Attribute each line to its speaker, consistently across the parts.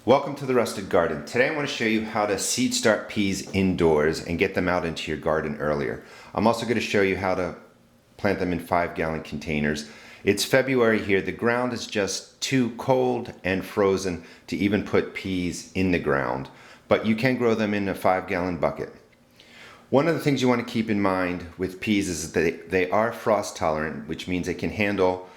Speaker 1: Welcome to the Rusted Garden. Today I want to show you how to seed start peas indoors and get them out into your garden earlier. I'm also going to show you how to plant them in 5-gallon containers. It's February here. The ground is just too cold and frozen to even put peas in the ground, but you can grow them in a 5-gallon bucket. One of the things you want to keep in mind with peas is that they are frost tolerant, which means they can handle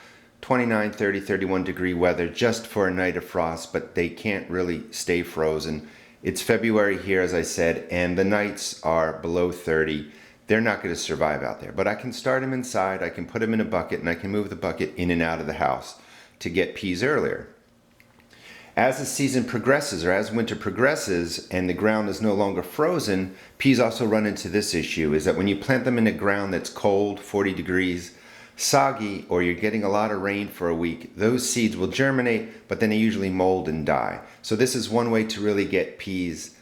Speaker 1: 29, 30, 31 degree weather just for a night of frost, but they can't really stay frozen. It's February here, as I said, and the nights are below 30. They're not going to survive out there, but I can start them inside, I can put them in a bucket, and I can move the bucket in and out of the house to get peas earlier. As the season progresses, or as winter progresses and the ground is no longer frozen, peas also run into this issue, is that when you plant them in a ground that's cold, 40 degrees, soggy, or you're getting a lot of rain for a week, those seeds will germinate, but then they usually mold and die. So this is one way to really get peas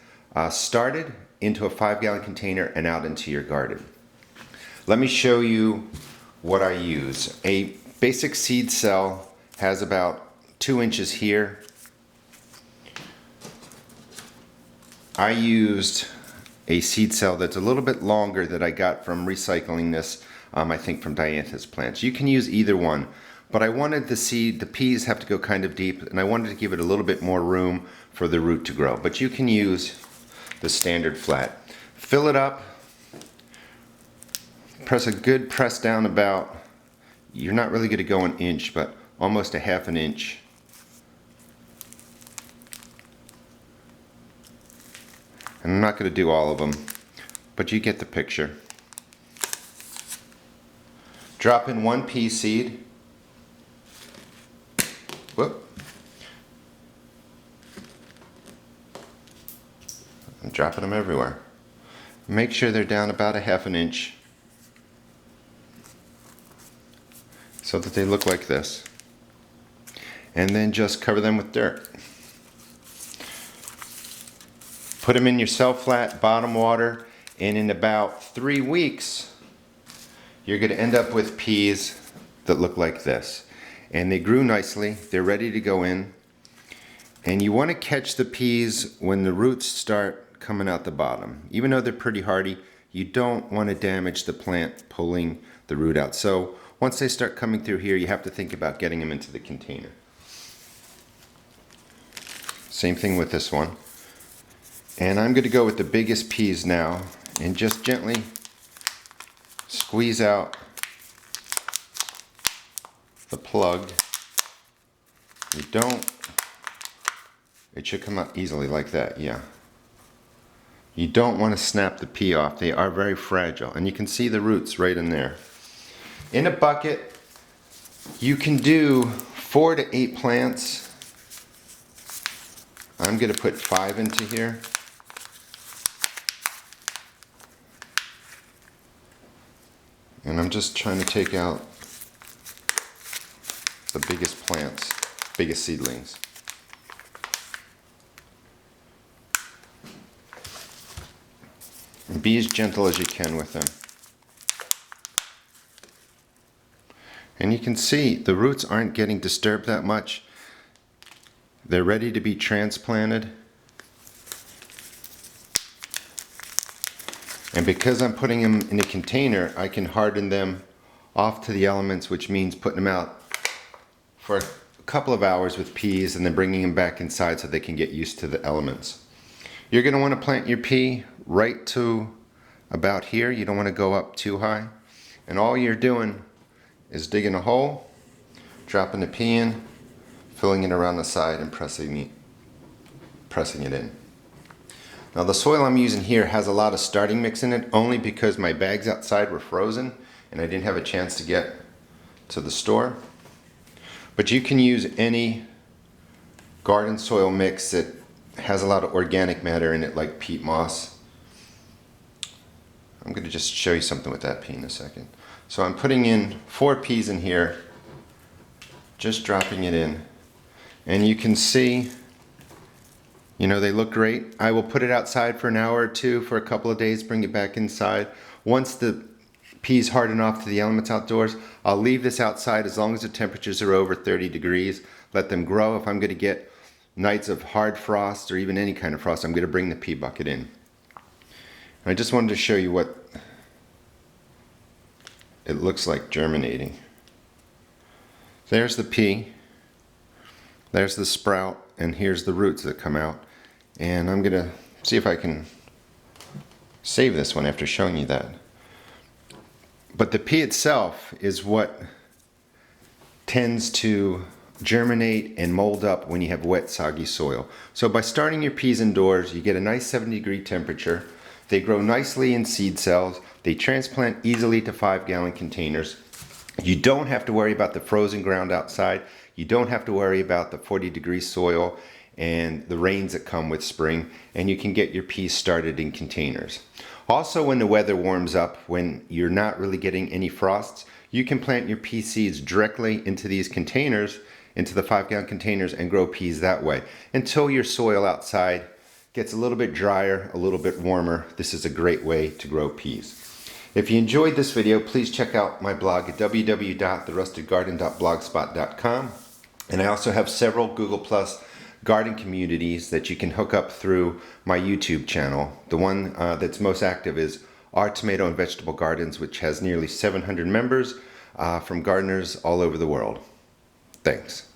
Speaker 1: started into a 5-gallon container and out into your garden. Let me show you what I use. A basic seed cell has about 2 inches here. I used a seed cell that's a little bit longer that I got from recycling this, I think from Dianthus plants. You can use either one, but I wanted the peas have to go kind of deep, and I wanted to give it a little bit more room for the root to grow. But you can use the standard flat. Fill it up, press a good press down about, you're not really going to go an inch, but almost a half an inch. And I'm not going to do all of them, but you get the picture. Drop in 1 pea seed. Whoop. I'm dropping them everywhere. Make sure they're down about a half an inch so that they look like this. And then just cover them with dirt. Put them in your cell flat, bottom water, and in about 3 weeks, you're going to end up with peas that look like this. And they grew nicely, they're ready to go in. And you want to catch the peas when the roots start coming out the bottom. Even though they're pretty hardy, you don't want to damage the plant pulling the root out. So once they start coming through here, you have to think about getting them into the container. Same thing with this one. And I'm going to go with the biggest peas now and just gently squeeze out the plug. It should come out easily like that, yeah. You don't want to snap the pea off. They are very fragile, and you can see the roots right in there. In a bucket, you can do 4 to 8 plants. I'm going to put 5 into here. And I'm just trying to take out the biggest plants, biggest seedlings. And be as gentle as you can with them. And you can see the roots aren't getting disturbed that much. They're ready to be transplanted. And because I'm putting them in a container, I can harden them off to the elements, which means putting them out for a couple of hours with peas and then bringing them back inside so they can get used to the elements. You're going to want to plant your pea right to about here. You don't want to go up too high. And all you're doing is digging a hole, dropping the pea in, filling it around the side, and pressing it in. Now the soil I'm using here has a lot of starting mix in it, only because my bags outside were frozen and I didn't have a chance to get to the store. But you can use any garden soil mix that has a lot of organic matter in it, like peat moss. I'm going to just show you something with that pea in a second. So I'm putting in 4 peas in here, just dropping it in. And you can see, you know, they look great. I will put it outside for an hour or two for a couple of days, bring it back inside. Once the peas harden off to the elements outdoors, I'll leave this outside as long as the temperatures are over 30 degrees. Let them grow. If I'm going to get nights of hard frost or even any kind of frost, I'm going to bring the pea bucket in. I just wanted to show you what it looks like germinating. There's the pea, there's the sprout, and here's the roots that come out. And I'm going to see if I can save this one after showing you that. But the pea itself is what tends to germinate and mold up when you have wet, soggy soil. So by starting your peas indoors, you get a nice 70-degree temperature. They grow nicely in seed cells. They transplant easily to 5-gallon containers. You don't have to worry about the frozen ground outside. You don't have to worry about the 40-degree soil and the rains that come with spring, and you can get your peas started in containers. Also, when the weather warms up, when you're not really getting any frosts, you can plant your pea seeds directly into these containers, into the 5-gallon containers, and grow peas that way until your soil outside gets a little bit drier, a little bit warmer. This is a great way to grow peas. If you enjoyed this video, please check out my blog at www.therustedgarden.blogspot.com. And I also have several Google Plus garden communities that you can hook up through my YouTube channel. The one that's most active is Our Tomato and Vegetable Gardens, which has nearly 700 members from gardeners all over the world. Thanks.